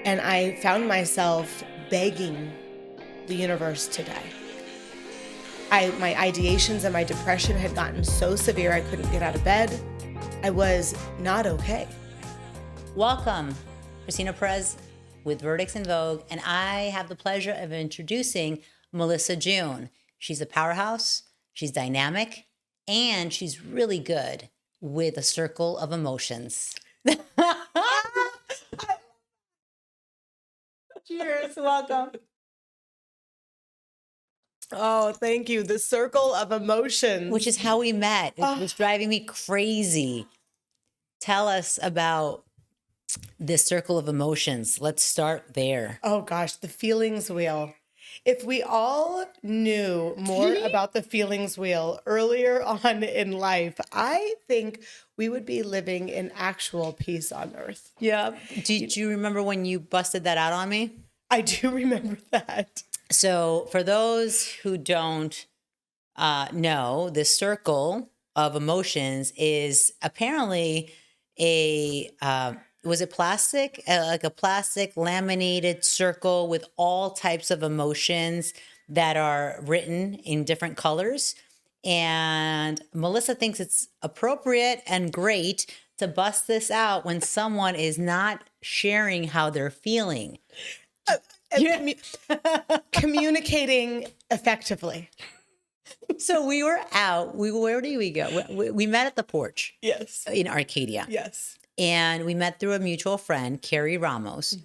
And I found myself begging the universe to die. My ideations and my depression had gotten so severe I couldn't get out of bed. I was not okay. Welcome, Cristina Perez with Verdicts in Vogue, and I have the pleasure of introducing Melissa June. She's a powerhouse, she's dynamic, and she's really good with a circle of emotions. Cheers, welcome. Oh, thank you. The circle of emotions. Which is how we met. It was driving me crazy. Tell us about this circle of emotions. Let's start there. Oh gosh, the feelings wheel. If we all knew more about the feelings wheel earlier on in life, I think we would be living in actual peace on earth. Yeah. Did you remember when you busted that out on me? I do remember that. So for those who don't know, the circle of emotions is apparently was it plastic? Like a plastic laminated circle with all types of emotions that are written in different colors. And Melissa thinks it's appropriate and great to bust this out when someone is not sharing how they're feeling. Communicating effectively. So we were out. Where do we go? We met at the porch. Yes. In Arcadia. Yes. And we met through a mutual friend, Carrie Ramos,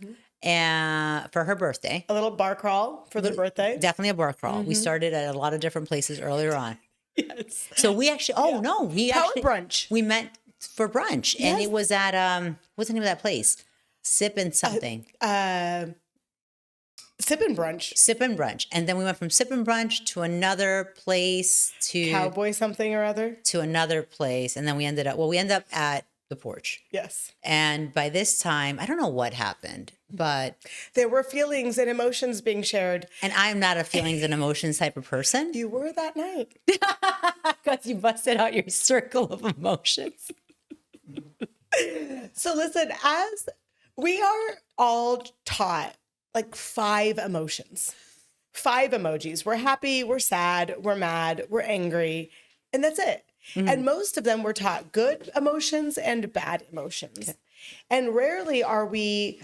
and for her birthday. A little bar crawl for the birthday. Definitely a bar crawl. We started at a lot of different places earlier on. Yes. So we actually, brunch. We met for brunch, and it was at what's the name of that place? Sip and something. Sip and brunch. Sip and brunch. And then we went from sip and brunch to another place to Cowboy something or other. To another place. And then we ended up at the porch. Yes. And by this time, I don't know what happened, but there were feelings and emotions being shared. And I'm not a feelings and emotions type of person. You were that night. Because you busted out your circle of emotions. So listen, as we are all taught like 5 emotions, 5 emojis. We're happy, we're sad, we're mad, we're angry, and that's it. Mm-hmm. And most of them were taught good emotions and bad emotions. Okay. And rarely are we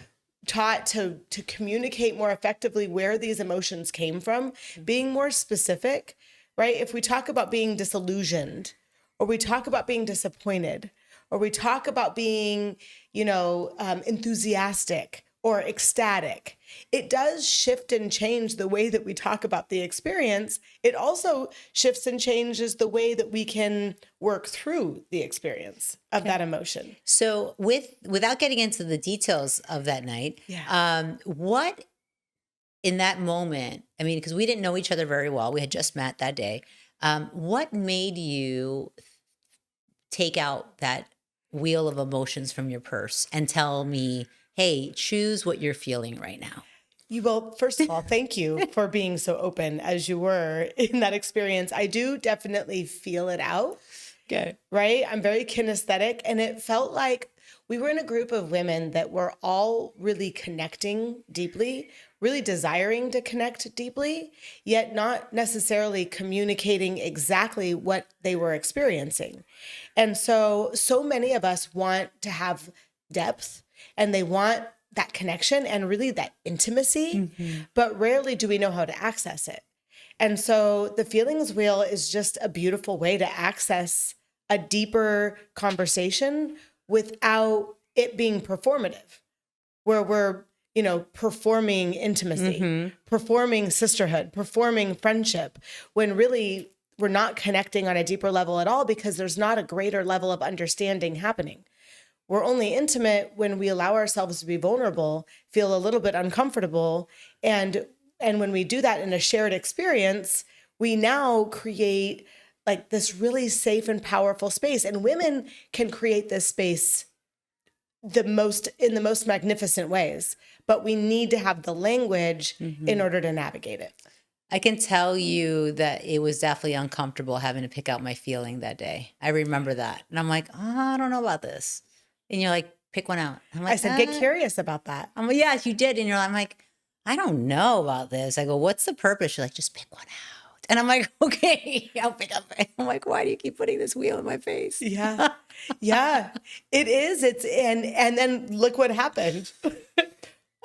taught to communicate more effectively where these emotions came from, being more specific, right? If we talk about being disillusioned, or we talk about being disappointed, or we talk about being, enthusiastic or ecstatic, it does shift and change the way that we talk about the experience. It also shifts and changes the way that we can work through the experience of that emotion. So without getting into the details of that night, what in that moment, I mean, because we didn't know each other very well, we had just met that day. What made you take out that wheel of emotions from your purse and tell me, hey, choose what you're feeling right now? Well, first of all, thank you for being so open as you were in that experience. I do definitely feel it out. Okay. Right? I'm very kinesthetic, and it felt like we were in a group of women that were all really connecting deeply, really desiring to connect deeply, yet not necessarily communicating exactly what they were experiencing. And so many of us want to have depth, and they want that connection and really that intimacy, but rarely do we know how to access it. And so the feelings wheel is just a beautiful way to access a deeper conversation without it being performative, where we're, performing intimacy, performing sisterhood, performing friendship, when really we're not connecting on a deeper level at all because there's not a greater level of understanding happening. We're only intimate when we allow ourselves to be vulnerable, feel a little bit uncomfortable. And when we do that in a shared experience, we now create like this really safe and powerful space. And women can create this space in the most magnificent ways, but we need to have the language in order to navigate it. I can tell you that it was definitely uncomfortable having to pick out my feeling that day. I remember that. And I'm like, I don't know about this. And you're like, pick one out. I'm I like, said, get curious about that. I'm like, yes, you did. And I'm like, I don't know about this. I go, what's the purpose? She's like, just pick one out. And I'm like, okay, I'll pick up. I'm like, why do you keep putting this wheel in my face? Yeah. Yeah, it is. And then look what happened.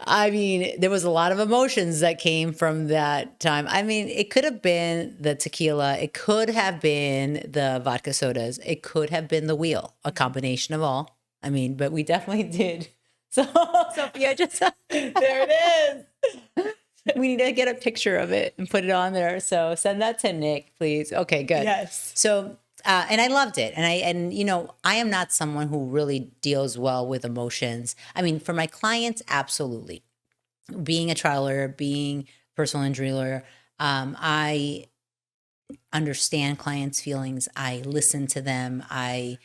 I mean, there was a lot of emotions that came from that time. I mean, it could have been the tequila. It could have been the vodka sodas. It could have been the wheel, a combination of all. I mean, but we definitely did. So, Sophia, just There it is. we need to get a picture of it and put it on there. So send that to Nick, please. Okay, good. Yes. So, and I loved it. And you know, I am not someone who really deals well with emotions. I mean, for my clients, absolutely. Being a trial lawyer, being a personal injury lawyer, I understand clients' feelings. I listen to them. I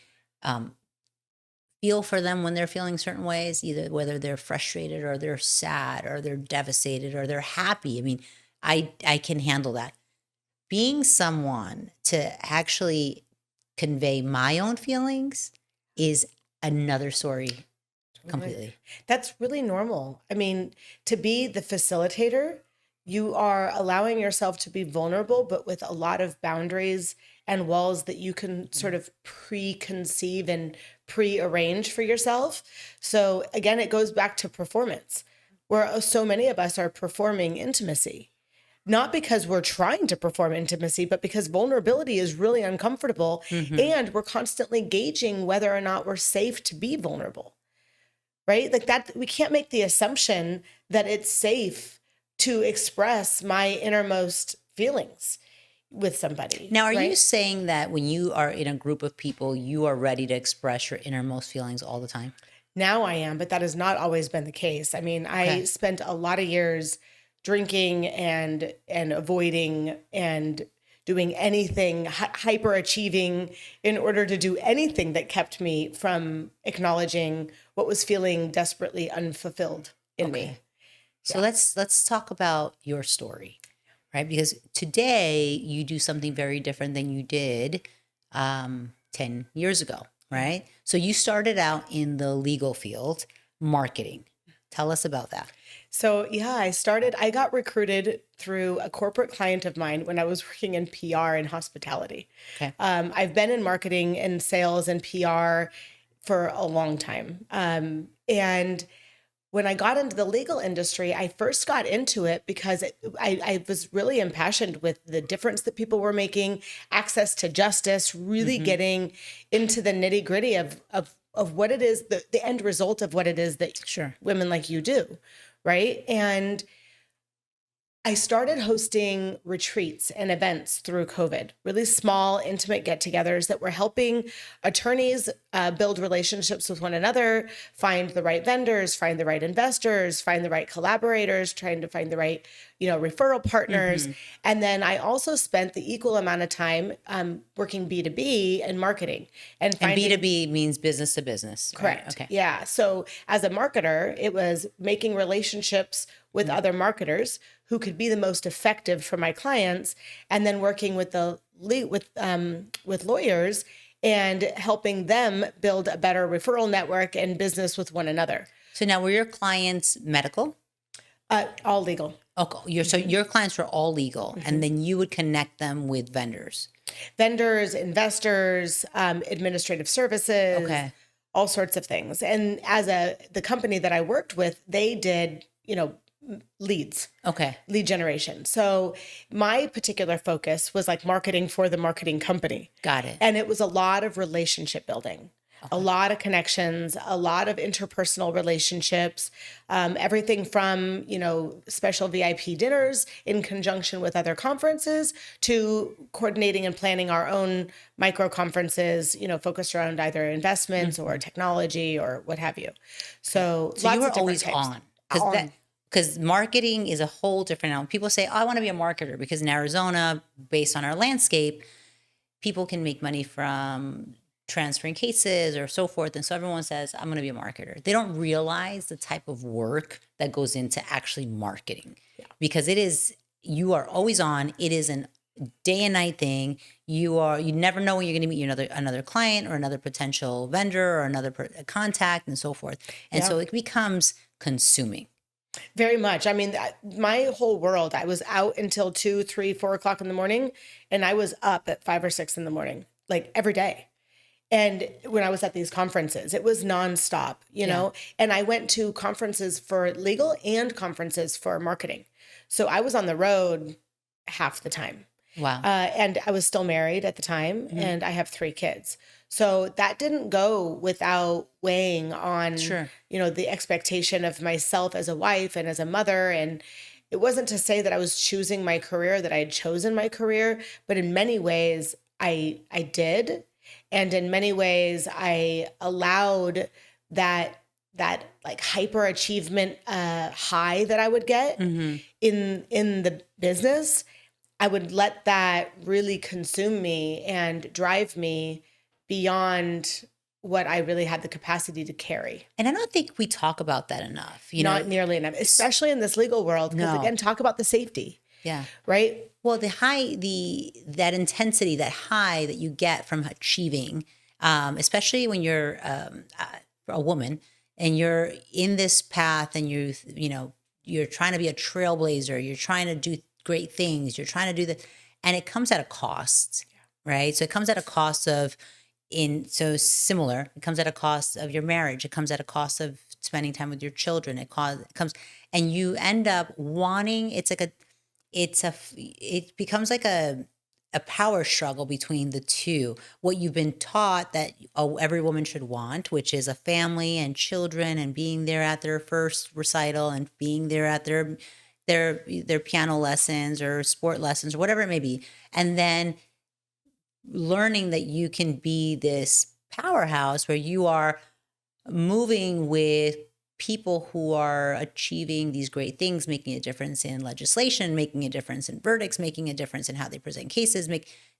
feel for them when they're feeling certain ways, either whether they're frustrated or they're sad or they're devastated or they're happy. I mean, I can handle that. Being someone to actually convey my own feelings is another story completely. That's really normal. I mean, to be the facilitator, you are allowing yourself to be vulnerable, but with a lot of boundaries and walls that you can sort of preconceive and prearrange for yourself. So again, it goes back to performance, where so many of us are performing intimacy. Not because we're trying to perform intimacy, but because vulnerability is really uncomfortable. And we're constantly gauging whether or not we're safe to be vulnerable, right? Like that, we can't make the assumption that it's safe to express my innermost feelings with somebody. Now, are you right? saying that when you are in a group of people, you are ready to express your innermost feelings all the time? Now I am, but that has not always been the case. I mean, I spent a lot of years drinking and avoiding and doing anything, hyper achieving in order to do anything that kept me from acknowledging what was feeling desperately unfulfilled in me. So let's talk about your story, right? Because today you do something very different than you did 10 years ago, right? So you started out in the legal field, marketing. Tell us about that. So yeah, I got recruited through a corporate client of mine when I was working in PR and hospitality. Okay. I've been in marketing and sales and PR for a long time. And when I got into the legal industry, I first got into it because I was really impassioned with the difference that people were making, access to justice, really getting into the nitty gritty of what it is, the end result of what it is that women like you do. Right. And I started hosting retreats and events through COVID, really small, intimate get-togethers that were helping attorneys build relationships with one another, find the right vendors, find the right investors, find the right collaborators, trying to find the right, referral partners. And then I also spent the equal amount of time working B2B and marketing. And B2B means business to business. Correct. Right? Okay. Yeah. So as a marketer, it was making relationships with other marketers who could be the most effective for my clients, and then working with with lawyers and helping them build a better referral network and business with one another. So now, were your clients medical? All legal. Okay. So your clients were all legal, and then you would connect them with vendors, investors, administrative services, all sorts of things. And as the company that I worked with, they did, leads. Lead generation. So my particular focus was like marketing for the marketing company. Got it. And it was a lot of relationship building, a lot of connections, a lot of interpersonal relationships, everything from, special VIP dinners in conjunction with other conferences to coordinating and planning our own micro conferences, focused around either investments or technology or what have you. So you were always on. Because marketing is a whole different animal. People say, I want to be a marketer because in Arizona, based on our landscape, people can make money from transferring cases or so forth. And so everyone says, I'm going to be a marketer. They don't realize the type of work that goes into actually marketing because you are always on. It is an day and night thing. You never know when you're going to meet another client or another potential vendor or another contact and so forth. And so it becomes consuming. Very much. I mean, my whole world, I was out until 2, 3, 4 o'clock in the morning, and I was up at 5 or 6 in the morning, like every day. And when I was at these conferences, it was nonstop, you know, and I went to conferences for legal and conferences for marketing. So I was on the road half the time. Wow. And I was still married at the time, and I have 3 kids. So that didn't go without weighing on, you know, the expectation of myself as a wife and as a mother. And it wasn't to say that I was choosing my career, that I had chosen my career, but in many ways I did. And in many ways I allowed that like hyper achievement high that I would get in the business. I would let that really consume me and drive me beyond what I really had the capacity to carry. And I don't think we talk about that enough. Not nearly enough, especially in this legal world. Because again, talk about the safety. Yeah. Right? Well, that intensity, that high that you get from achieving, especially when you're a woman and you're in this path and you're trying to be a trailblazer, you're trying to do great things, you're trying to do that, and it comes at a cost, right? So it comes at a cost of it comes at a cost of your marriage, it comes at a cost of spending time with your children, it comes, and you end up wanting, it becomes like a power struggle between the two. What you've been taught that every woman should want, which is a family and children and being there at their first recital and being there at their piano lessons or sport lessons or whatever it may be. And then learning that you can be this powerhouse where you are moving with people who are achieving these great things, making a difference in legislation, making a difference in verdicts, making a difference in how they present cases.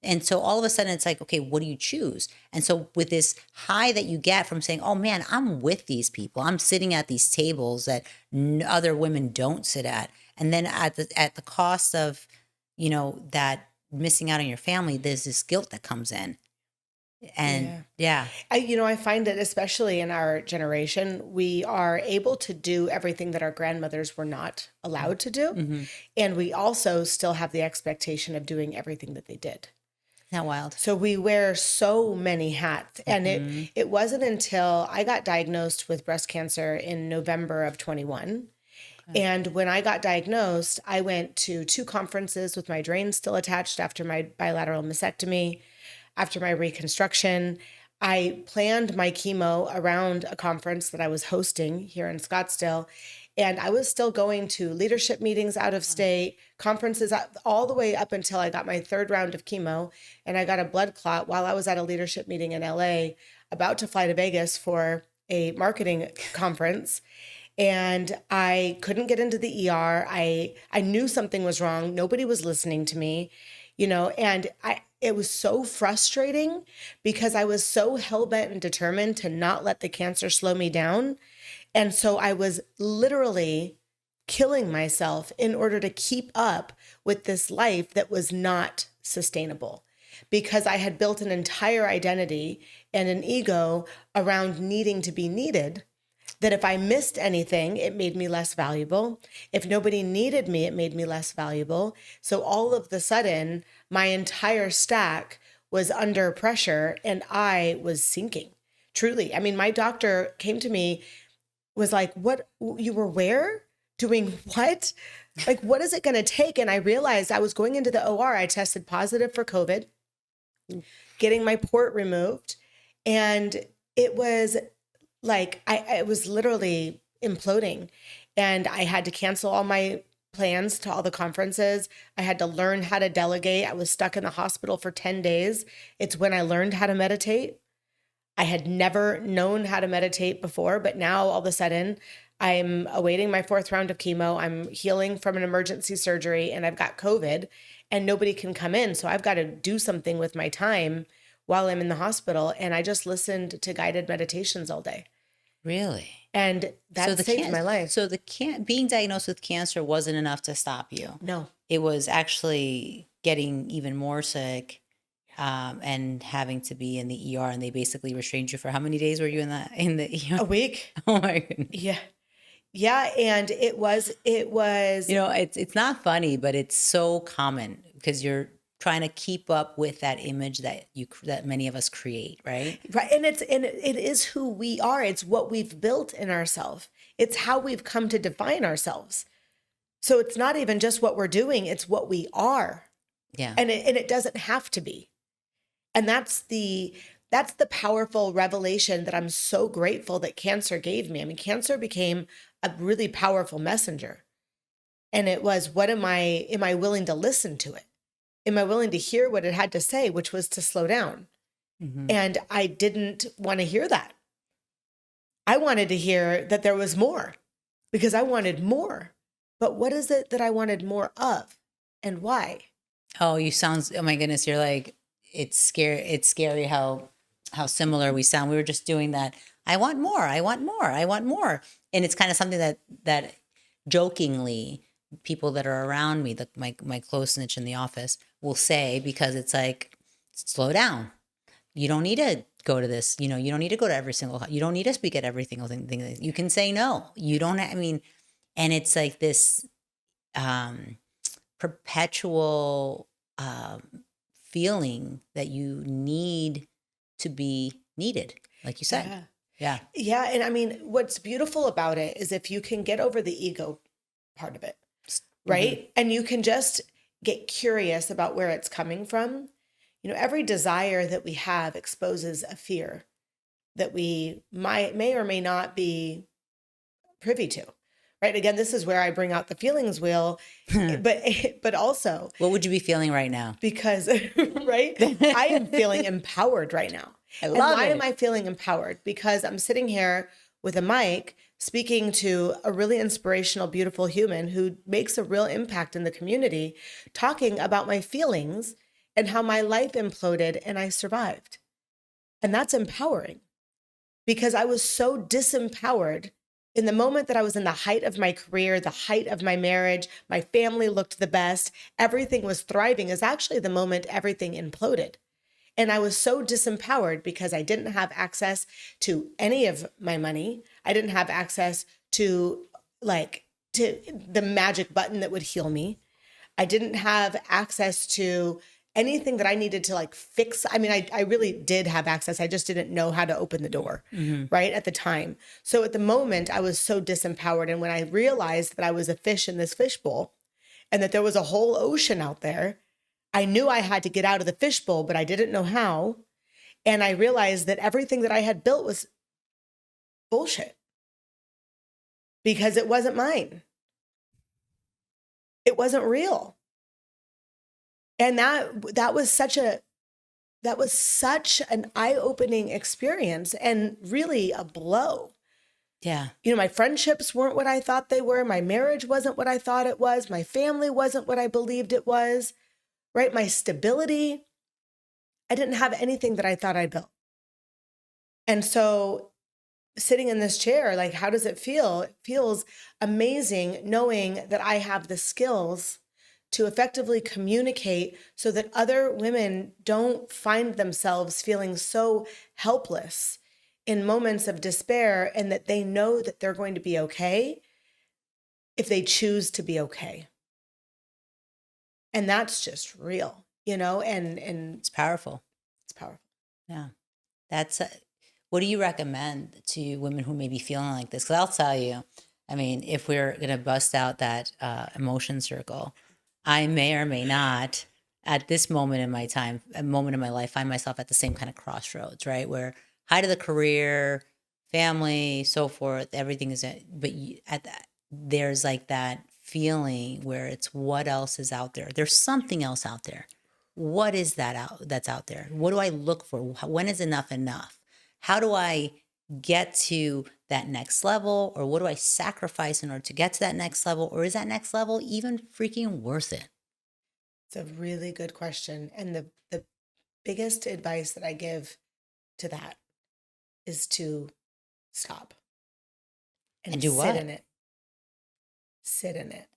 And so all of a sudden it's like, okay, what do you choose? And so with this high that you get from saying, oh man, I'm with these people, I'm sitting at these tables that other women don't sit at. And then at the cost of, that missing out on your family, there's this guilt that comes in. And I find that especially in our generation, we are able to do everything that our grandmothers were not allowed to do. Mm-hmm. And we also still have the expectation of doing everything that they did. Isn't that wild? So we wear so many hats. And it wasn't until I got diagnosed with breast cancer in November of 21. Okay. And when I got diagnosed, I went to 2 conferences with my drain still attached after my bilateral mastectomy. After my reconstruction, I planned my chemo around a conference that I was hosting here in Scottsdale. And I was still going to leadership meetings out of state, conferences, all the way up until I got my 3rd round of chemo. And I got a blood clot while I was at a leadership meeting in LA, about to fly to Vegas for a marketing conference. And I couldn't get into the ER. I knew something was wrong. Nobody was listening to me, and it was so frustrating because I was so hell-bent and determined to not let the cancer slow me down. And so I was literally killing myself in order to keep up with this life that was not sustainable, because I had built an entire identity and an ego around needing to be needed, that if I missed anything, it made me less valuable. If nobody needed me, it made me less valuable. So all of the sudden, my entire stack was under pressure and I was sinking, truly. I mean, my doctor came to me, was like, what, you were where? Doing what? Like, what is it going to take? And I realized I was going into the OR. I tested positive for COVID, getting my port removed. And it was like, I was literally imploding, and I had to cancel all my plans to all the conferences. I had to learn how to delegate. I was stuck in the hospital for 10 days. It's when I learned how to meditate. I had never known how to meditate before, but now all of a sudden I'm awaiting my 4th round of chemo. I'm healing from an emergency surgery, and I've got COVID and nobody can come in. So I've got to do something with my time while I'm in the hospital. And I just listened to guided meditations all day. Really? And that saved my life. So being diagnosed with cancer wasn't enough to stop you? No. it was actually getting even more sick, and having to be in the ER, and they basically restrained you for how many days were you in the ER? A week. Oh my goodness. Yeah. Yeah. And it was, It's not funny, but it's so common because you're trying to keep up with that image that many of us create, right? right. And it is who we are. It's what we've built in ourselves. It's how we've come to define ourselves. So it's not even just what we're doing, it's what we are. Yeah. And it doesn't have to be. And that's the powerful revelation that I'm so grateful that cancer gave me. I mean, cancer became a really powerful messenger. And it was, what am I willing to listen to it? Am I willing to hear what it had to say, which was to slow down? Mm-hmm. And I didn't want to hear that. I wanted to hear that there was more because I wanted more. But what is it that I wanted more of and why? Oh, oh my goodness, you're like, it's scary. It's scary how similar we sound. We were just doing that. I want more. I want more. I want more. And it's kind of something that jokingly people that are around me, my close niche in the office, will say, because it's like, slow down. You don't need to go to this. You don't need to go to every single. You don't need to speak at every single thing. You can say no. You don't. I mean, and it's like this perpetual feeling that you need to be needed, like you said. Yeah. Yeah. Yeah. And I mean, what's beautiful about it is if you can get over the ego part of it, right? Mm-hmm. And you can just get curious about where it's coming from. Every desire that we have exposes a fear that we may or may not be privy to. Right. Again, this is where I bring out the feelings wheel, but also, what would you be feeling right now? Because, right, I am feeling empowered right now. I love it. Why am I feeling empowered? Because I'm sitting here with a mic speaking to a really inspirational, beautiful human who makes a real impact in the community, talking about my feelings and how my life imploded and I survived. And that's empowering because I was so disempowered. In the moment that I was in the height of my career, the height of my marriage, my family looked the best, everything was thriving, is actually the moment everything imploded. And I was so disempowered because I didn't have access to any of my money. I didn't have access to the magic button that would heal me. I didn't have access to anything that I needed to fix. I mean, I really did have access. I just didn't know how to open the door, right, at the time. So at the moment, I was so disempowered. And when I realized that I was a fish in this fishbowl and that there was a whole ocean out there, I knew I had to get out of the fishbowl, but I didn't know how. And I realized that everything that I had built was bullshit because it wasn't mine. It wasn't real. And that was such an eye-opening experience and really a blow. Yeah. My friendships weren't what I thought they were. My marriage wasn't what I thought it was. My family wasn't what I believed it was, right? My stability, I didn't have anything that I thought I built. And so sitting in this chair, how does it feel? It feels amazing knowing that I have the skills to effectively communicate so that other women don't find themselves feeling so helpless in moments of despair, and that they know that they're going to be okay if they choose to be okay. And that's just real, and it's powerful. It's powerful. Yeah. What do you recommend to women who may be feeling like this? Because I'll tell you, I mean, if we're going to bust out that emotion circle, I may or may not, at this moment in my life, find myself at the same kind of crossroads, right? Where height of the career, family, so forth, everything is, there's that feeling where it's what else is out there. There's something else out there. What is that's out there? What do I look for? When is enough enough? How do I get to that next level? Or what do I sacrifice in order to get to that next level? Or is that next level even freaking worth it? It's a really good question. And the biggest advice that I give to that is to stop and do what? Sit in it. Sit in it.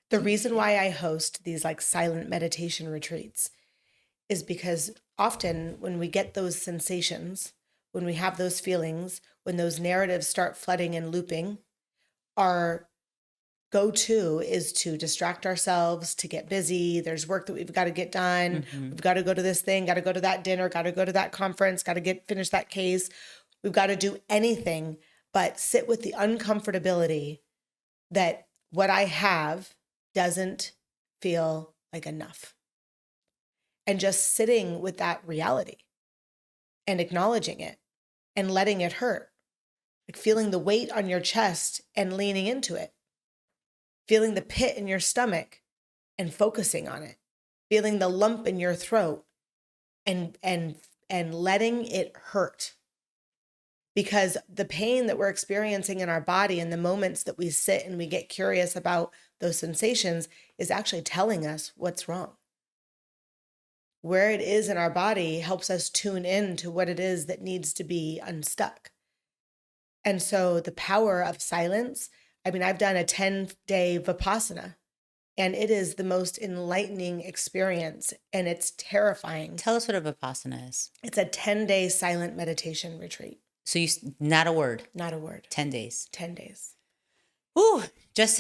The reason why I host these like silent meditation retreats is because often when we get those sensations, when we have those feelings, when those narratives start flooding and looping, our go-to is to distract ourselves, to get busy. There's work that we've got to get done. We've got to go to this thing, got to go to that dinner, got to go to that conference, got to finish that case. We've got to do anything but sit with the uncomfortability that what I have doesn't feel like enough. And just sitting with that reality and acknowledging it and letting it hurt, like feeling the weight on your chest and leaning into it, feeling the pit in your stomach and focusing on it, feeling the lump in your throat and letting it hurt. Because the pain that we're experiencing in our body and the moments that we sit and we get curious about those sensations is actually telling us what's wrong. Where it is in our body helps us tune in to what it is that needs to be unstuck. And so the power of silence, I mean, I've done a 10-day Vipassana, and it is the most enlightening experience, and it's terrifying. Tell us what a Vipassana is. It's a 10-day silent meditation retreat. So not a word. Not a word. 10 days. 10 days. Ooh, just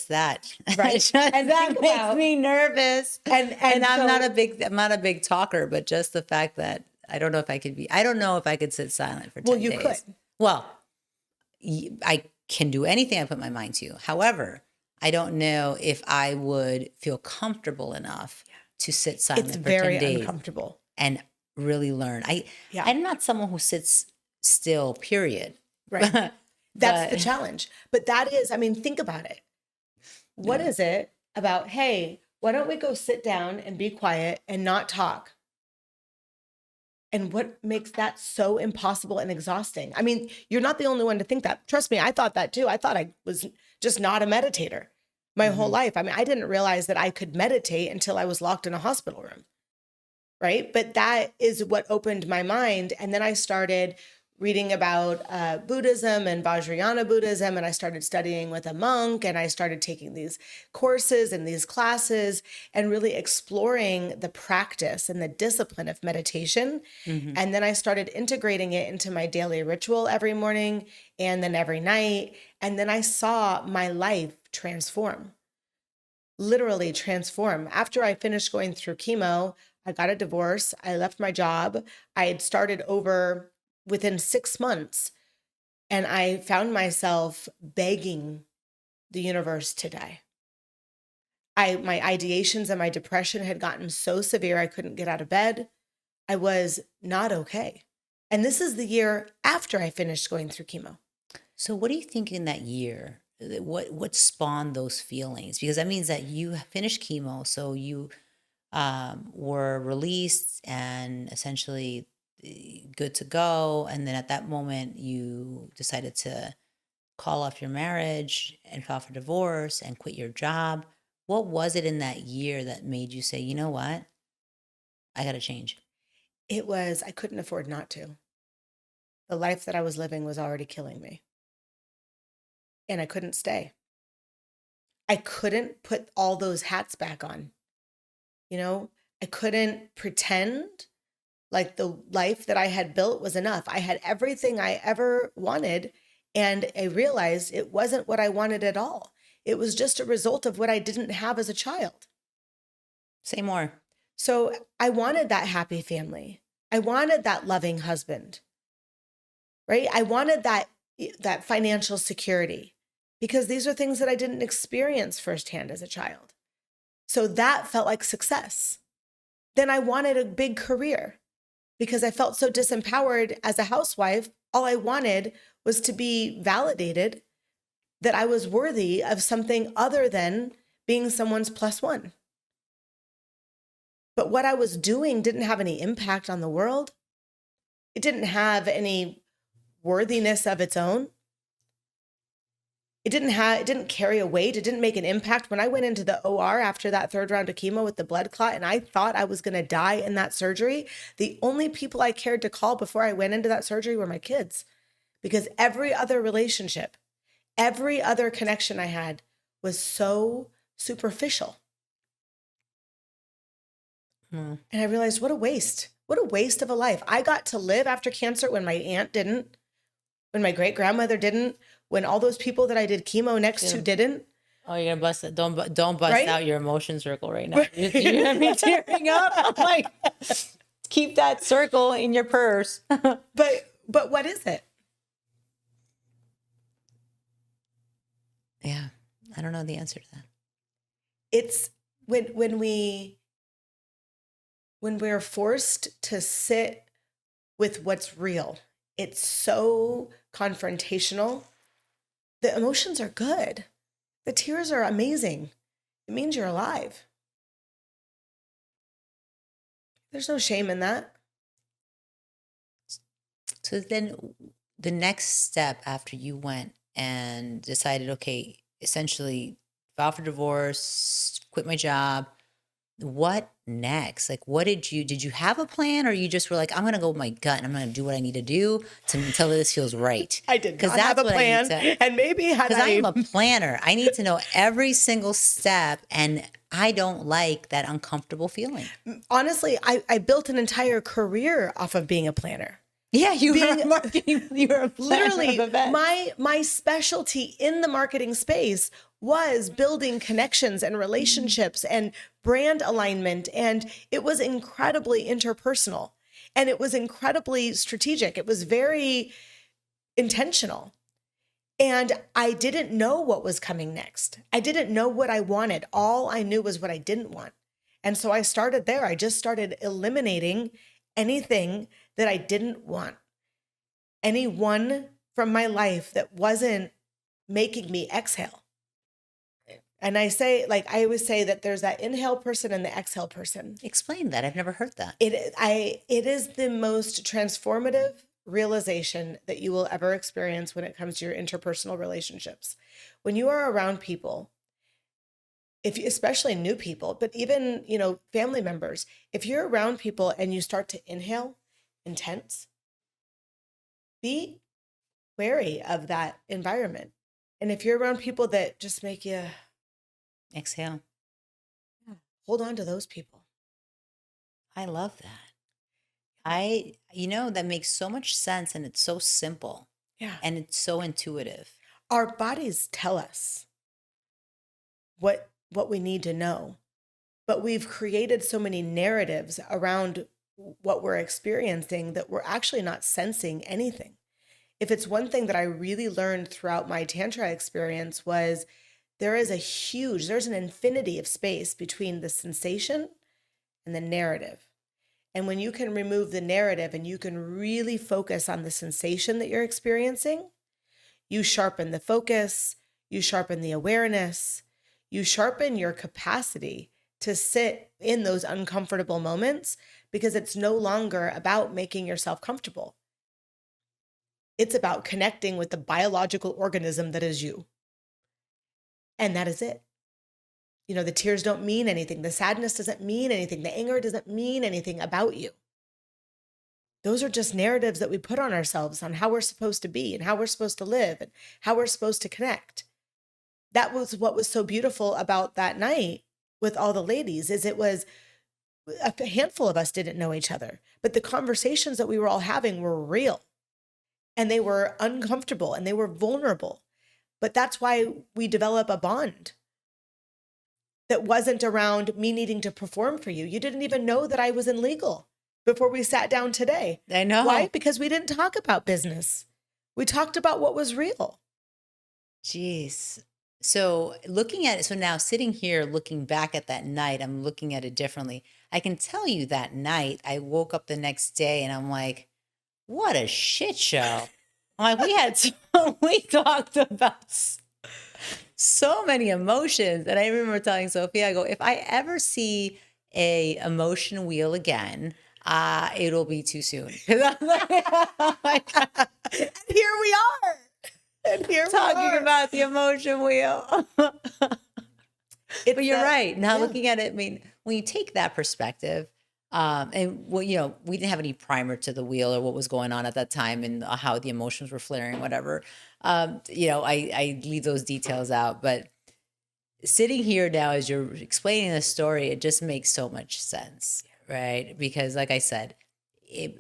that. Right. And that makes me nervous. And I'm so, not a big talker, but just the fact that I don't know if I could sit silent for 10 days. Well, you could. Well, I can do anything I put my mind to. However, I don't know if I would feel comfortable enough to sit silent for 10 days. It's very uncomfortable. And really learn. I'm not someone who sits still, period. Right. That's the challenge. But that is, I mean, think about it. What is it about, hey, why don't we go sit down and be quiet and not talk? And what makes that so impossible and exhausting? I mean, you're not the only one to think that. Trust me, I thought that too. I thought I was just not a meditator my whole life. I mean, I didn't realize that I could meditate until I was locked in a hospital room. Right? But that is what opened my mind. And then I started reading about Buddhism and Vajrayana Buddhism, and I started studying with a monk, and I started taking these courses and these classes and really exploring the practice and the discipline of meditation. Mm-hmm. And then I started integrating it into my daily ritual every morning and then every night. And then I saw my life transform, literally transform. After I finished going through chemo, I got a divorce. I left my job. I had started over within 6 months, and I found myself begging the universe to die. My ideations and my depression had gotten so severe I couldn't get out of bed. I was not okay. And this is the year after I finished going through chemo. So what do you think in that year? What spawned those feelings? Because that means that you finished chemo, so you were released and essentially good to go. And then at that moment, you decided to call off your marriage and file for divorce and quit your job. What was it in that year that made you say, you know what? I got to change? It was, I couldn't afford not to. The life that I was living was already killing me. And I couldn't stay. I couldn't put all those hats back on. You know, I couldn't pretend like the life that I had built was enough. I had everything I ever wanted, and I realized it wasn't what I wanted at all. It was just a result of what I didn't have as a child. Say more. So I wanted that happy family. I wanted that loving husband, right? I wanted that financial security, because these are things that I didn't experience firsthand as a child. So that felt like success. Then I wanted a big career, because I felt so disempowered as a housewife. All I wanted was to be validated that I was worthy of something other than being someone's plus one. But what I was doing didn't have any impact on the world. It didn't have any worthiness of its own. It didn't carry a weight. It didn't make an impact. When I went into the OR after that 3rd round of chemo with the blood clot, and I thought I was going to die in that surgery, the only people I cared to call before I went into that surgery were my kids, because every other relationship, every other connection I had was so superficial. Mm. And I realized what a waste. What a waste of a life. I got to live after cancer when my aunt didn't, when my great grandmother didn't, when all those people that I did chemo next to didn't. Oh, you're gonna bust it. Don't bust Right? out your emotion circle right now. You're gonna be tearing up. I'm like, keep that circle in your purse. But what is it? Yeah, I don't know the answer to that. It's when we're forced to sit with what's real. It's so confrontational. The emotions are good. The tears are amazing. It means you're alive. There's no shame in that. So then the next step after you went and decided, okay, essentially file for divorce, quit my job, what next? Like, what did you have a plan, or you just were like, I'm going to go with my gut and I'm going to do what I need to do until this feels right? I did not have a plan, and maybe had because I am a planner. I need to know every single step, and I don't like that uncomfortable feeling. Honestly, I built an entire career off of being a planner. Yeah, you were marketing. You were a planner Literally, of events. my specialty in the marketing space was building connections and relationships and brand alignment. And it was incredibly interpersonal, and it was incredibly strategic. It was very intentional. And I didn't know what was coming next. I didn't know what I wanted. All I knew was what I didn't want. And so I started there. I just started eliminating anything that I didn't want. Anyone from my life that wasn't making me exhale. And I say, like, I always say that there's that inhale person and the exhale person. Explain that. I've never heard that. It is the most transformative realization that you will ever experience when it comes to your interpersonal relationships. When you are around people, especially new people, but even, family members, if you're around people and you start to inhale intense, be wary of that environment. And if you're around people that just make you exhale, hold on to those people. I love that. That makes so much sense, and it's so simple. Yeah. And it's so intuitive. Our bodies tell us what we need to know, but we've created so many narratives around what we're experiencing that we're actually not sensing anything. If it's one thing that I really learned throughout my Tantra experience was there's an infinity of space between the sensation and the narrative. And when you can remove the narrative and you can really focus on the sensation that you're experiencing, you sharpen the focus, you sharpen the awareness, you sharpen your capacity to sit in those uncomfortable moments, because it's no longer about making yourself comfortable. It's about connecting with the biological organism that is you. And that is it. The tears don't mean anything. The sadness doesn't mean anything. The anger doesn't mean anything about you. Those are just narratives that we put on ourselves on how we're supposed to be and how we're supposed to live and how we're supposed to connect. That was what was so beautiful about that night with all the ladies, is it was a handful of us didn't know each other, but the conversations that we were all having were real, and they were uncomfortable and they were vulnerable. But that's why we develop a bond that wasn't around me needing to perform for you. You didn't even know that I was in legal before we sat down today. I know. Why? Because we didn't talk about business. We talked about what was real. Jeez. So now sitting here looking back at that night, I'm looking at it differently. I can tell you that night I woke up the next day and I'm like, what a shit show. I'm like, we talked about so many emotions. And I remember telling Sophia, I go, if I ever see a emotion wheel again, it'll be too soon. Here we are. And here talking about the emotion wheel. But you're right. Now looking at it, I mean, when you take that perspective, and we didn't have any primer to the wheel or what was going on at that time and how the emotions were flaring, whatever. I leave those details out, but sitting here now as you're explaining the story, it just makes so much sense, right? Because like I said,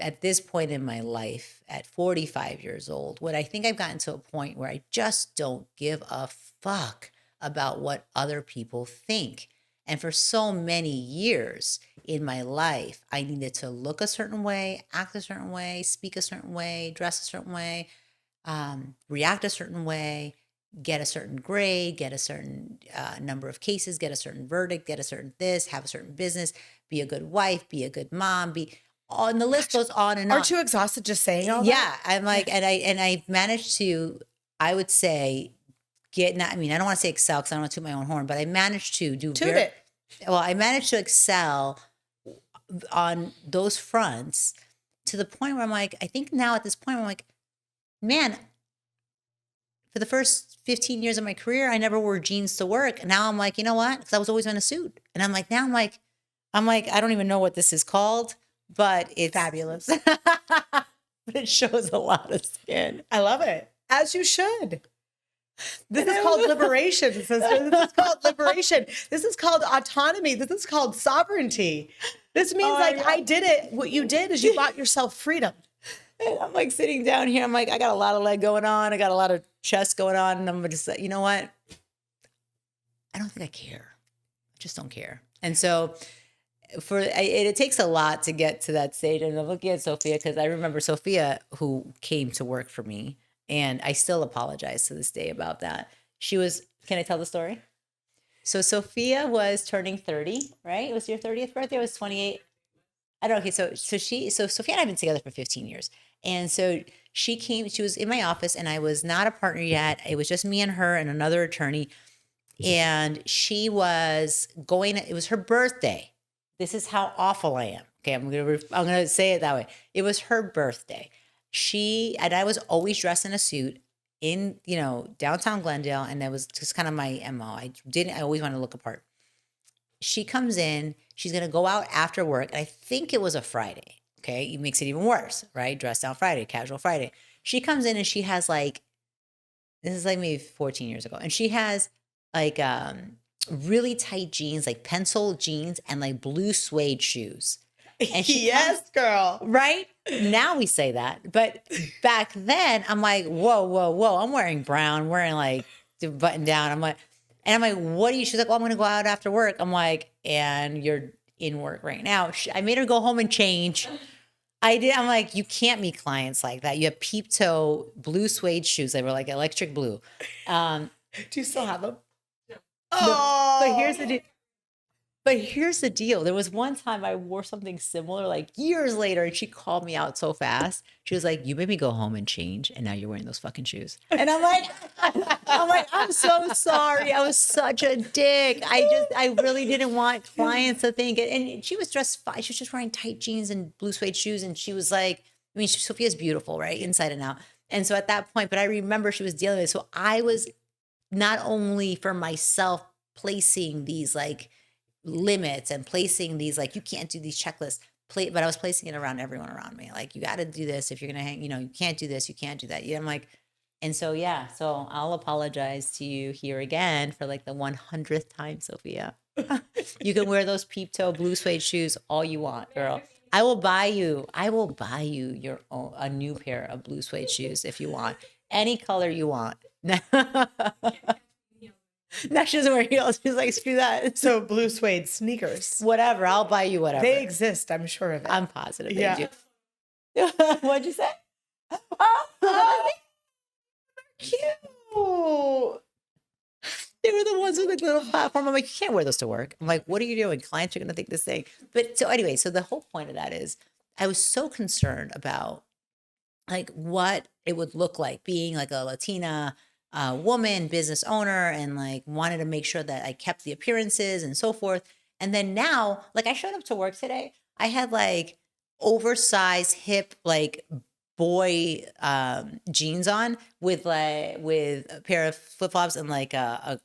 at this point in my life, at 45 years old, what I think I've gotten to a point where I just don't give a fuck about what other people think. And for so many years in my life, I needed to look a certain way, act a certain way, speak a certain way, dress a certain way, react a certain way, get a certain grade, get a certain number of cases, get a certain verdict, get a certain this, have a certain business, be a good wife, be a good mom, be on the list goes on and on. Aren't you exhausted just saying all that? Yeah, I'm like, and I managed to, I would say, I don't want to say excel because I don't want to toot my own horn, but I managed to do I managed to excel on those fronts to the point where I'm like, I think now at this point, I'm like, man, for the first 15 years of my career, I never wore jeans to work. And now I'm like, you know what? Because I was always in a suit. And I'm like, I don't even know what this is called, but it's fabulous. But it shows a lot of skin. I love it. As you should. This is called liberation, sister. This is called liberation. This is called autonomy. This is called sovereignty. This means I did it. What you did is you bought yourself freedom. And I'm like sitting down here. I'm like, I got a lot of leg going on. I got a lot of chest going on. And I'm just like, you know what? I don't think I care. I just don't care. And so it takes a lot to get to that stage. And I'm looking at Sophia because I remember Sophia who came to work for me. And I still apologize to this day about that. Can I tell the story? So Sophia was turning 30, right? It was your 30th birthday. I was 28. I don't know. Okay. So Sophia and I have been together for 15 years. And so she was in my office and I was not a partner yet. It was just me and her and another attorney. And she was it was her birthday. This is how awful I am. Okay. I'm going to say it that way. It was her birthday. And I was always dressed in a suit in, downtown Glendale. And that was just kind of my MO. I always wanted to look apart. She comes in, she's going to go out after work. And I think it was a Friday. Okay. It makes it even worse, right? Dress down Friday, casual Friday. She comes in and she has this is like maybe 14 years ago. And she has really tight jeans, like pencil jeans and like blue suede shoes. And yes, girl. Right? Now we say that. But back then, I'm like, whoa. I'm wearing brown, wearing like the button down. I'm like, what are you? She's like, well, I'm going to go out after work. I'm like, and you're in work right now. I made her go home and change. I did. I'm like, you can't meet clients like that. You have peep toe blue suede shoes. They were like electric blue. Do you still have them? Oh, But here's the deal. There was one time I wore something similar like years later and she called me out so fast. She was like, you made me go home and change and now you're wearing those fucking shoes. And I'm like, I'm so sorry. I was such a dick. I really didn't want clients to think it. And she was dressed fine. She was just wearing tight jeans and blue suede shoes. And she was like, Sophia's beautiful, right? Inside and out. And so at that point, but I remember she was dealing with it. So I was not only for myself placing these like limits and placing these like you can't do these checklists but I was placing it around everyone around me, like you got to do this if you're gonna hang, you can't do this, you can't do that. I'm like, and so so I'll apologize to you here again for like the 100th time, Sophia. You can wear those peep toe blue suede shoes all you want, girl. I will buy you your own a new pair of blue suede shoes if you want, any color you want. No, she doesn't wear heels. She's like, screw that. So blue suede sneakers. Whatever. I'll buy you whatever. They exist. I'm sure of it. I'm positive yeah. they do. What'd you say? Oh, cute. They were the ones with the little platform. I'm like, you can't wear those to work. I'm like, what are you doing? Clients are going to think this thing. But so anyway, so the whole point of that is I was so concerned about like what it would look like being like a Latina woman, business owner, and like wanted to make sure that I kept the appearances and so forth. And then now, like I showed up to work today, I had like oversized hip, like boy jeans on with a pair of flip flops and like a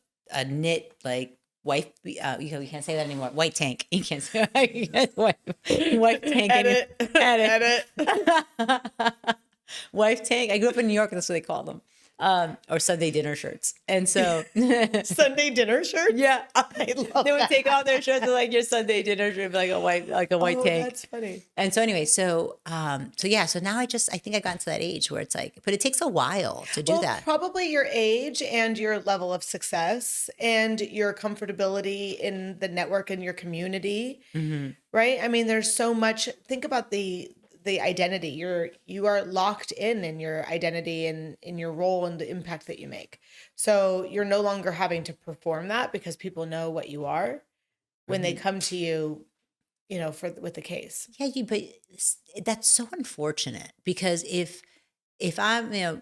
knit like wife. You can't say that anymore. White tank. You can't say white tank. Edit. Wife tank. I grew up in New York, and that's what they call them. or Sunday dinner shirts. And so Sunday dinner shirts? yeah, I love they would that. take off their shirts and like your Sunday dinner shirt, like a white Oh, tank. that's funny. And so anyway, so now I think I got to that age where it's like, but it takes a while to do that. Probably your age and your level of success and your comfortability in the network and your community, right? I mean, there's so much. Think about the identity. You are locked in your identity and in your role and the impact that you make. So you're no longer having to perform that because people know what you are when they come to you, with the case. Yeah, but that's so unfortunate because if I'm,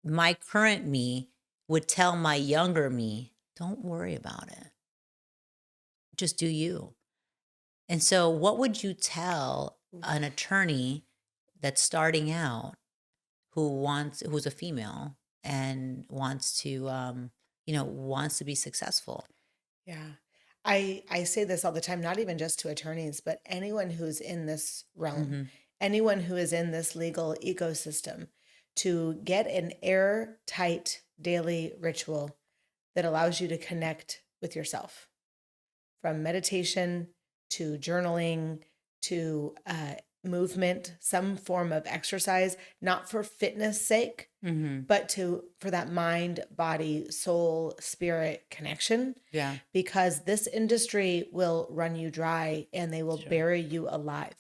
my current me would tell my younger me, don't worry about it. Just do you. And so what would you tell an attorney that's starting out who's a female and wants to be successful? Yeah. I say this all the time, not even just to attorneys, but anyone who's in this realm, anyone who is in this legal ecosystem, to get an airtight daily ritual that allows you to connect with yourself, from meditation to journaling to movement, some form of exercise, not for fitness sake, but for that mind, body, soul, spirit connection. Yeah. Because this industry will run you dry and they will bury you alive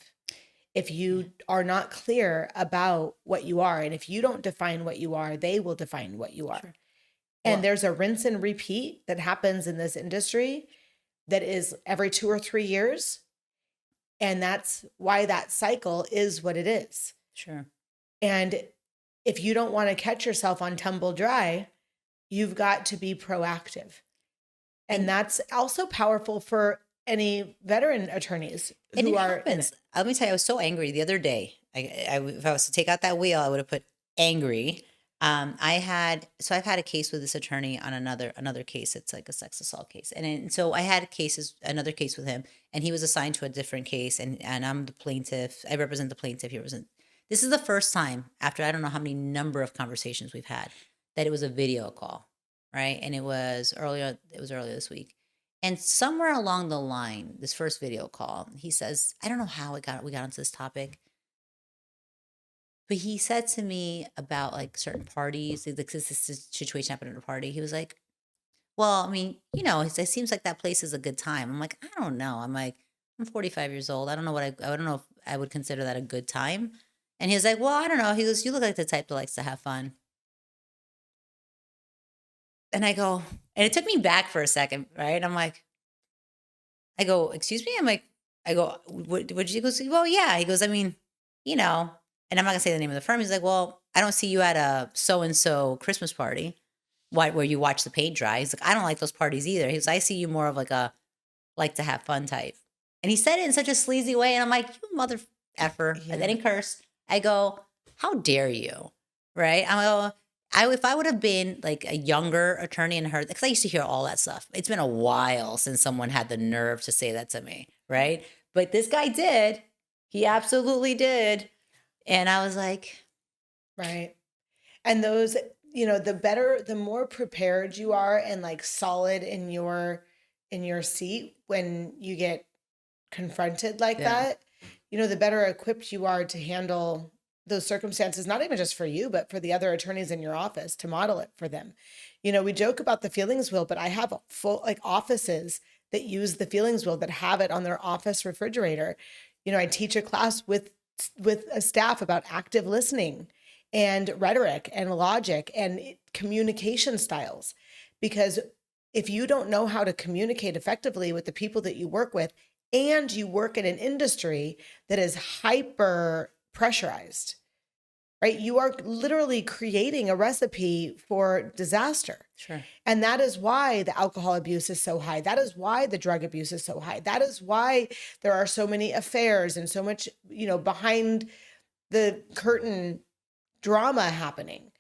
if you are not clear about what you are. And if you don't define what you are, they will define what you are. Sure. And there's a rinse and repeat that happens in this industry that is every 2 or 3 years. And that's why that cycle is what it is. Sure. And if you don't want to catch yourself on tumble dry, you've got to be proactive. And that's also powerful for any veteran attorneys who are. Let me tell you, I was so angry the other day. If I was to take out that wheel, I would have put angry. I've had a case with this attorney on another case. It's like a sex assault case. So I had another case with him, and he was assigned to a different case, and I'm the plaintiff. I represent the plaintiff. This is the first time after I don't know how many number of conversations we've had that it was a video call, right? And it was earlier this week. And somewhere along the line, this first video call, he says, I don't know how we got onto this topic. But he said to me about like certain parties, like this situation happened at a party. He was like, well, I mean, it seems like that place is a good time. I'm like, I don't know. I'm like, I'm 45 years old. I don't know I don't know if I would consider that a good time. And he was like, well, I don't know. He goes, you look like the type that likes to have fun. And I go, and it took me back for a second, right? I go, excuse me? I go, what you? He goes, well, yeah. He goes, I mean, and I'm not gonna say the name of the firm. He's like, well, I don't see you at a so-and-so Christmas party where you watch the paint dry. He's like, I don't like those parties either. He goes, I see you more of like a like to have fun type. And he said it in such a sleazy way. And I'm like, you mother effer. Yeah. I didn't curse. I go, how dare you? Right? If I would have been like a younger attorney and heard, because I used to hear all that stuff. It's been a while since someone had the nerve to say that to me, right? But this guy did. He absolutely did. And I was like, right. And those, the more prepared you are and like solid in your seat when you get confronted like that, the better equipped you are to handle those circumstances, not even just for you, but for the other attorneys in your office, to model it for them. We joke about the feelings wheel, but I have full like offices that use the feelings wheel, that have it on their office refrigerator. I teach a class with a staff about active listening and rhetoric and logic and communication styles. Because if you don't know how to communicate effectively with the people that you work with, and you work in an industry that is hyper pressurized, right? You are literally creating a recipe for disaster. Sure. And that is why the alcohol abuse is so high. That is why the drug abuse is so high. That is why there are so many affairs and so much, behind the curtain drama happening.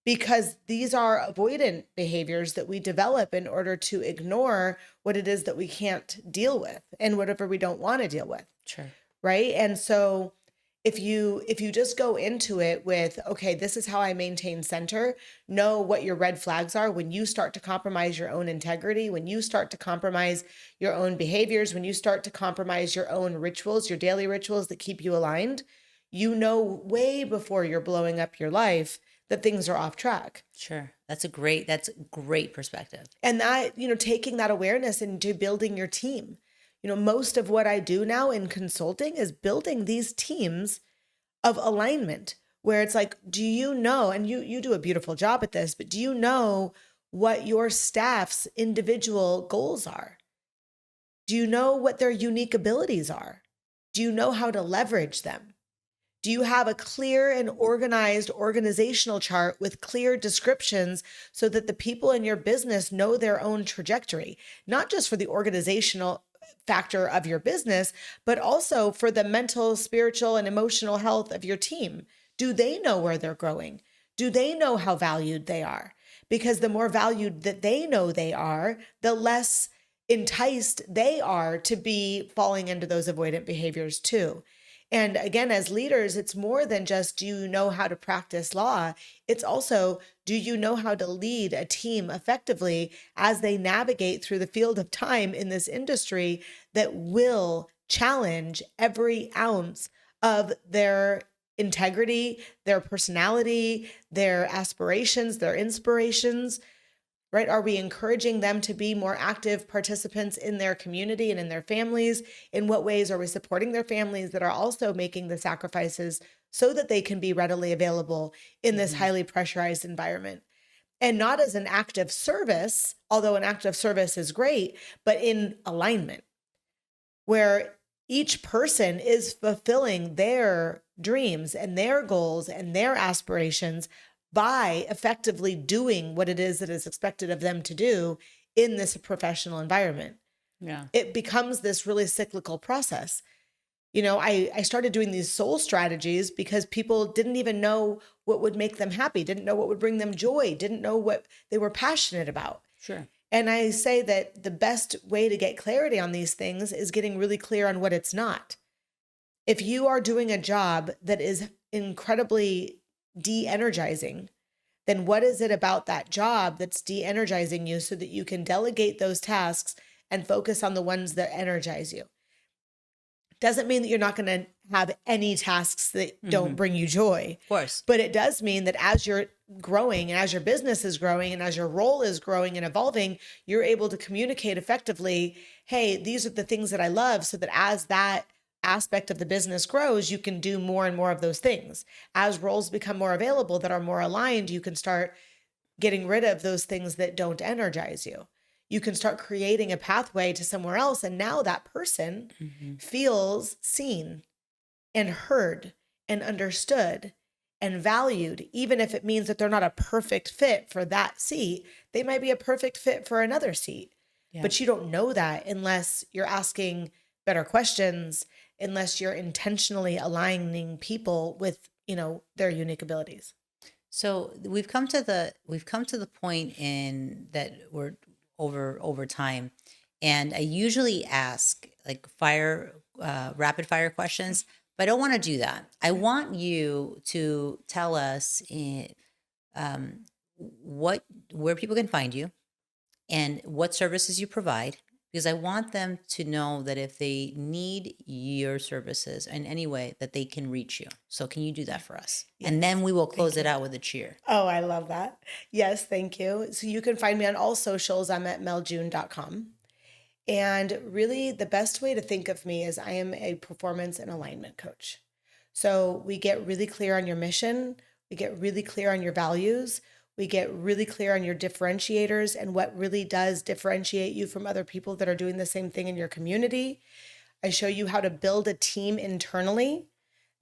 Because these are avoidant behaviors that we develop in order to ignore what it is that we can't deal with and whatever we don't want to deal with. Sure. Right. And so if you just go into it with, okay, this is how I maintain center, know what your red flags are. When you start to compromise your own integrity, when you start to compromise your own behaviors, when you start to compromise your own rituals, your daily rituals that keep you aligned, you know way before you're blowing up your life that things are off track. Sure. That's a great perspective. And that, taking that awareness into building your team. Most of what I do now in consulting is building these teams of alignment where it's like, do you know, and you do a beautiful job at this, but do you know what your staff's individual goals are? Do you know what their unique abilities are? Do you know how to leverage them? Do you have a clear and organized organizational chart with clear descriptions so that the people in your business know their own trajectory, not just for the organizational factor of your business, but also for the mental, spiritual, and emotional health of your team? Do they know where they're growing? Do they know how valued they are? Because the more valued that they know they are, the less enticed they are to be falling into those avoidant behaviors too. And again, as leaders, it's more than just, do you know how to practice law? It's also, do you know how to lead a team effectively as they navigate through the field of time in this industry that will challenge every ounce of their integrity, their personality, their aspirations, their inspirations? Right? Are we encouraging them to be more active participants in their community and in their families? In what ways are we supporting their families that are also making the sacrifices so that they can be readily available in this highly pressurized environment? And not as an act of service, although an act of service is great, but in alignment, where each person is fulfilling their dreams and their goals and their aspirations by effectively doing what it is that is expected of them to do in this professional environment. Yeah. It becomes this really cyclical process. I started doing these soul strategies because people didn't even know what would make them happy, didn't know what would bring them joy, didn't know what they were passionate about. Sure. And I say that the best way to get clarity on these things is getting really clear on what it's not. If you are doing a job that is incredibly de-energizing, then what is it about that job that's de-energizing you so that you can delegate those tasks and focus on the ones that energize you? Doesn't mean that you're not going to have any tasks that don't bring you joy. Of course. But it does mean that as you're growing and as your business is growing and as your role is growing and evolving, you're able to communicate effectively, hey, these are the things that I love, so that as that aspect of the business grows, you can do more and more of those things. As roles become more available that are more aligned, you can start getting rid of those things that don't energize you. You can start creating a pathway to somewhere else. And now that person feels seen and heard and understood and valued, even if it means that they're not a perfect fit for that seat. They might be a perfect fit for another seat, but you don't know that unless you're asking better questions, unless you're intentionally aligning people with, their unique abilities. So we've come to the point in that we're over time, and I usually ask like rapid fire questions, but I don't want to do that. I want you to tell us where people can find you and what services you provide, because I want them to know that if they need your services in any way, that they can reach you. So can you do that for us? Yes. And then we will close it out with a cheer. Oh, I love that. Yes, thank you. So you can find me on all socials. I'm at meljune.com. And really the best way to think of me is I am a performance and alignment coach. So we get really clear on your mission. We get really clear on your values. We get really clear on your differentiators and what really does differentiate you from other people that are doing the same thing in your community. I show you how to build a team internally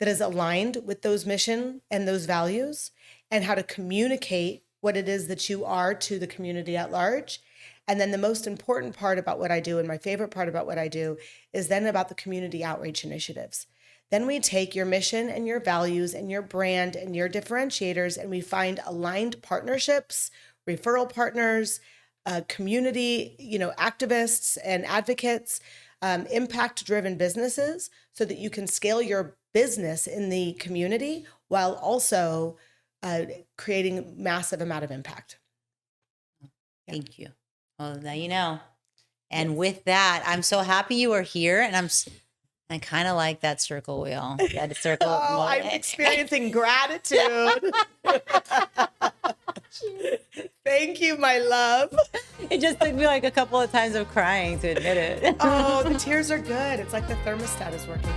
that is aligned with those mission and those values, and how to communicate what it is that you are to the community at large. And then the most important part about what I do, and my favorite part about what I do, is then about the community outreach initiatives. Then we take your mission and your values and your brand and your differentiators, and we find aligned partnerships, referral partners, community, activists and advocates, impact-driven businesses, so that you can scale your business in the community while also creating massive amount of impact. Thank you. Well, now you know. And with that, I'm so happy you are here, and I kind of like that circle wheel. That circle. Oh, I'm experiencing gratitude. Thank you, my love. It just took me like a couple of times of crying to admit it. Oh, the tears are good. It's like the thermostat is working.